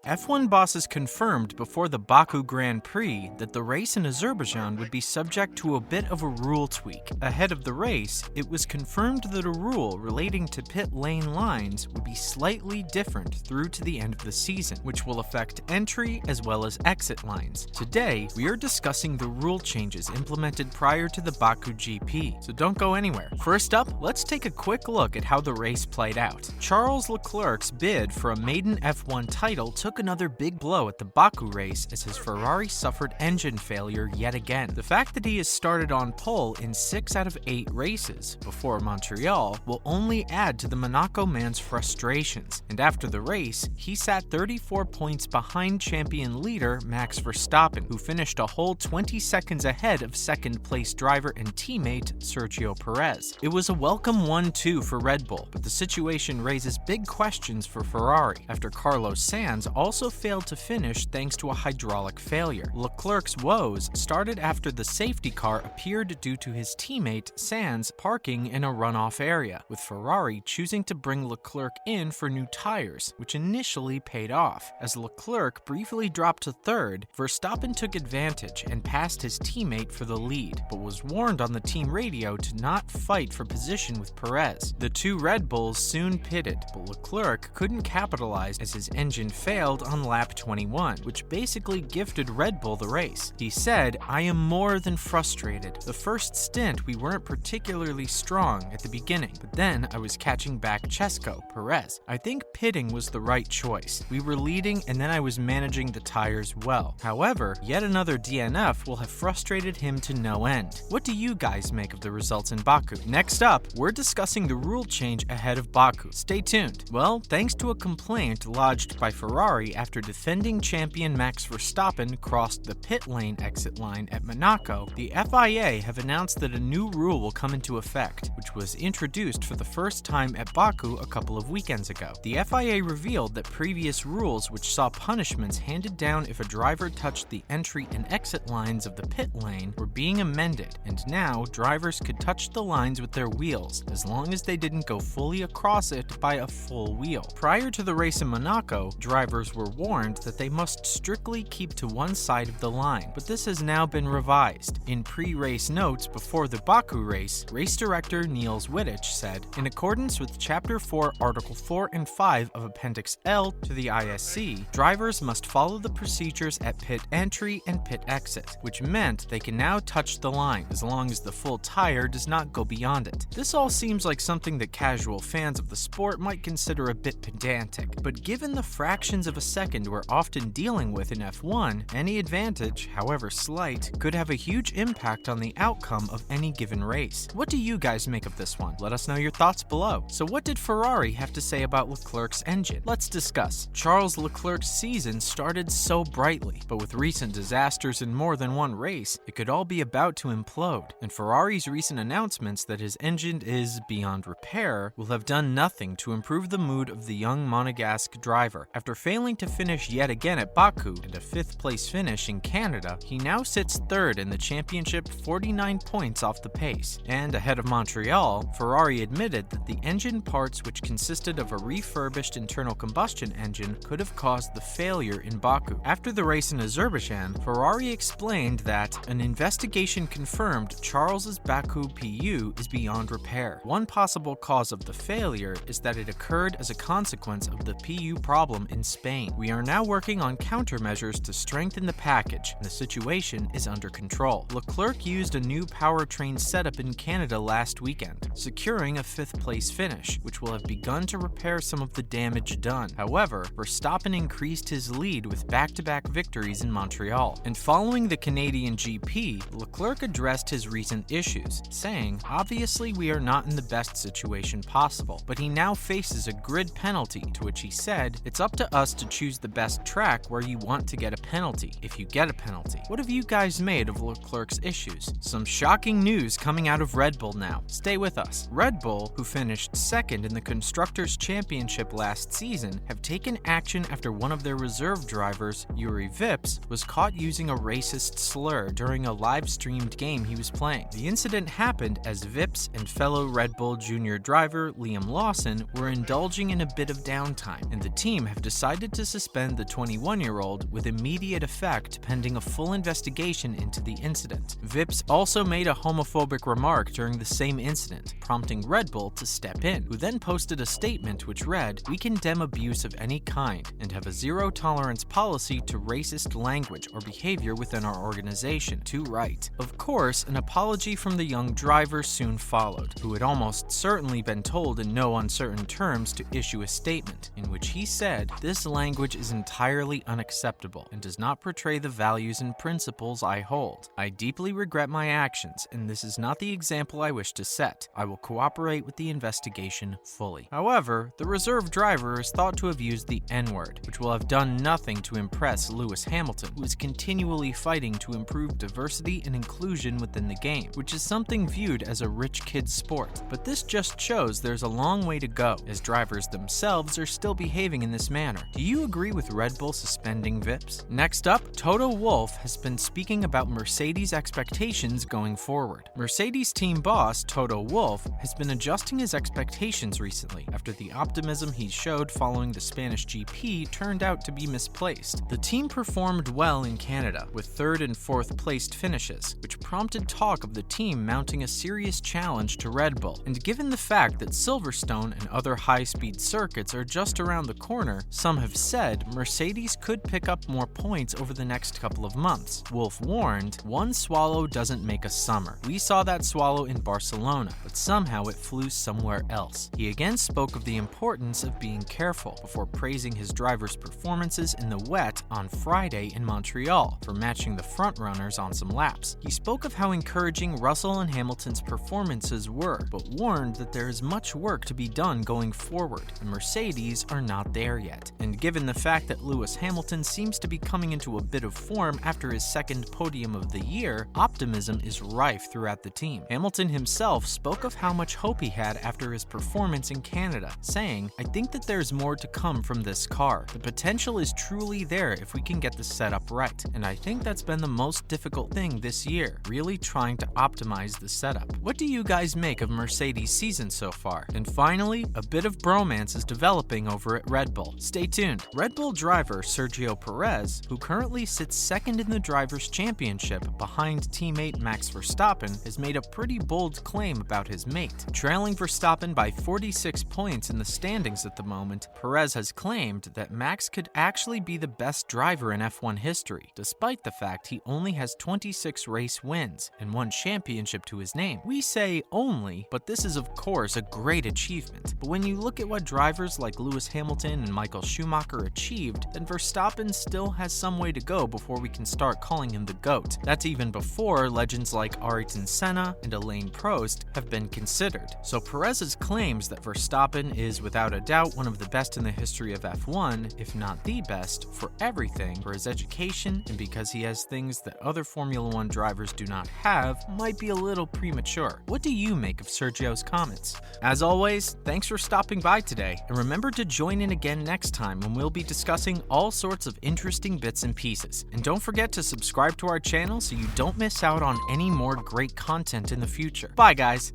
F1 bosses confirmed before the Baku Grand Prix that the race in Azerbaijan would be subject to a bit of a rule tweak. Ahead of the race, it was confirmed that a rule relating to pit lane lines would be slightly different through to the end of the season, which will affect entry as well as exit lines. Today, we are discussing the rule changes implemented prior to the Baku GP, so don't go anywhere. First up, let's take a quick look at how the race played out. Charles Leclerc's bid for a maiden F1 title took another big blow at the Baku race as his Ferrari suffered engine failure yet again. The fact that he has started on pole in 6 out of 8 races before Montreal will only add to the Monaco man's frustrations, and after the race, he sat 34 points behind champion leader Max Verstappen, who finished a whole 20 seconds ahead of second-place driver and teammate Sergio Perez. It was a welcome 1-2 for Red Bull, but the situation raises big questions for Ferrari after Carlos Sainz also failed to finish thanks to a hydraulic failure. Leclerc's woes started after the safety car appeared due to his teammate Sainz parking in a runoff area, with Ferrari choosing to bring Leclerc in for new tires, which initially paid off. As Leclerc briefly dropped to third, Verstappen took advantage and passed his teammate for the lead, but was warned on the team radio to not fight for position with Perez. The two Red Bulls soon pitted, but Leclerc couldn't capitalize as his engine failed on lap 21, which basically gifted Red Bull the race. He said, "I am more than frustrated. The first stint we weren't particularly strong at the beginning, but then I was catching back Checo, Perez. I think pitting was the right choice. We were leading and then I was managing the tires well. However, yet another DNF will have frustrated him to no end." What do you guys make of the results in Baku? Next up, we're discussing the rule change ahead of Baku. Stay tuned. Well, thanks to a complaint lodged by Ferrari after defending champion Max Verstappen crossed the pit lane exit line at Monaco, the FIA have announced that a new rule will come into effect, which was introduced for the first time at Baku a couple of weekends ago. The FIA revealed that previous rules which saw punishments handed down if a driver touched the entry and exit lines of the pit lane were being amended, and now drivers could touch the lines with their wheels, as long as they didn't go fully across it by a full wheel. Prior to the race in Monaco, drivers were warned that they must strictly keep to one side of the line, but this has now been revised. In pre-race notes before the Baku race, race director Niels Wittich said, "In accordance with Chapter 4, Article 4 and 5 of Appendix L to the ISC, drivers must follow the procedures at pit entry and pit exit, which meant they can now touch the line as long as the full tire does not go beyond it." This all seems like something that casual fans of the sport might consider a bit pedantic, but given the fractions of a second we're often dealing with in F1, any advantage, however slight, could have a huge impact on the outcome of any given race. What do you guys make of this one? Let us know your thoughts below. So what did Ferrari have to say about Leclerc's engine? Let's discuss. Charles Leclerc's season started so brightly, but with recent disasters in more than one race, it could all be about to implode, and Ferrari's recent announcements that his engine is beyond repair will have done nothing to improve the mood of the young Monegasque driver. After failing to finish yet again at Baku and a 5th place finish in Canada, he now sits 3rd in the championship, 49 points off the pace. And ahead of Montreal, Ferrari admitted that the engine parts, which consisted of a refurbished internal combustion engine, could have caused the failure in Baku. After the race in Azerbaijan, Ferrari explained that an investigation confirmed Charles's Baku PU is beyond repair. One possible cause of the failure is that it occurred as a consequence of the PU problem in Spain. We are now working on countermeasures to strengthen the package, and the situation is under control. Leclerc used a new powertrain setup in Canada last weekend, securing a 5th place finish, which will have begun to repair some of the damage done. However, Verstappen increased his lead with back-to-back victories in Montreal. And following the Canadian GP, Leclerc addressed his recent issues, saying, "Obviously we are not in the best situation possible, but he now faces a grid penalty," to which he said, "It's up to us to choose the best track where you want to get a penalty, if you get a penalty." What have you guys made of Leclerc's issues? Some shocking news coming out of Red Bull now. Stay with us. Red Bull, who finished 2nd in the Constructors' Championship last season, have taken action after one of their reserve drivers, Yuri Vips, was caught using a racist slur during a live-streamed game he was playing. The incident happened as Vips and fellow Red Bull Junior driver Liam Lawson were indulging in a bit of downtime, and the team have decided decided to suspend the 21-year-old with immediate effect pending a full investigation into the incident. Vips also made a homophobic remark during the same incident, prompting Red Bull to step in, who then posted a statement which read, "We condemn abuse of any kind and have a zero-tolerance policy to racist language or behavior within our organization." To write. Of course, an apology from the young driver soon followed, who had almost certainly been told in no uncertain terms to issue a statement, in which he said, "This language is entirely unacceptable and does not portray the values and principles I hold. I deeply regret my actions, and this is not the example I wish to set. I will cooperate with the investigation fully." However, the reserve driver is thought to have used the N-word, which will have done nothing to impress Lewis Hamilton, who is continually fighting to improve diversity and inclusion within the game, which is something viewed as a rich kid's sport. But this just shows there's a long way to go, as drivers themselves are still behaving in this manner. Do you agree with Red Bull suspending Vips? Next up, Toto Wolff has been speaking about Mercedes' expectations going forward. Mercedes team boss Toto Wolff has been adjusting his expectations recently after the optimism he showed following the Spanish GP turned out to be misplaced. The team performed well in Canada, with 3rd and 4th placed finishes, which prompted talk of the team mounting a serious challenge to Red Bull. And given the fact that Silverstone and other high-speed circuits are just around the corner, some have said Mercedes could pick up more points over the next couple of months. Wolff warned, "One swallow doesn't make a summer. We saw that swallow in Barcelona, but somehow it flew somewhere else." He again spoke of the importance of being careful before praising his drivers' performances in the wet on Friday in Montreal for matching the front-runners on some laps. He spoke of how encouraging Russell and Hamilton's performances were, but warned that there is much work to be done going forward, and Mercedes are not there yet. And given the fact that Lewis Hamilton seems to be coming into a bit of form after his second podium of the year, optimism is rife throughout the team. Hamilton himself spoke of how much hope he had after his performance in Canada, saying, "I think that there's more to come from this car. The potential is truly there if we can get the setup right, and I think that's been the most difficult thing this year, really trying to optimize the setup." What do you guys make of Mercedes' season so far? And finally, a bit of bromance is developing over at Red Bull. Stay tuned. Red Bull driver Sergio Perez, who currently sits second in the Drivers' Championship behind teammate Max Verstappen, has made a pretty bold claim about his mate. Trailing Verstappen by 46 points in the standings at the moment, Perez has claimed that Max could actually be the best driver in F1 history, despite the fact he only has 26 race wins and one championship to his name. We say only, but this is of course a great achievement. But when you look at what drivers like Lewis Hamilton and Michael Schumacher achieved, then Verstappen still has some way to go before we can start calling him the GOAT. That's even before legends like Ayrton Senna and Alain Prost have been considered. So Perez's claims that Verstappen is without a doubt one of the best in the history of F1, if not the best, for everything, for his education, and because he has things that other Formula One drivers do not have, might be a little premature. What do you make of Sergio's comments? As always, thanks for stopping by today, and remember to join in again next time when we'll be discussing all sorts of interesting bits and pieces. And don't forget to subscribe to our channel so you don't miss out on any more great content in the future. Bye guys!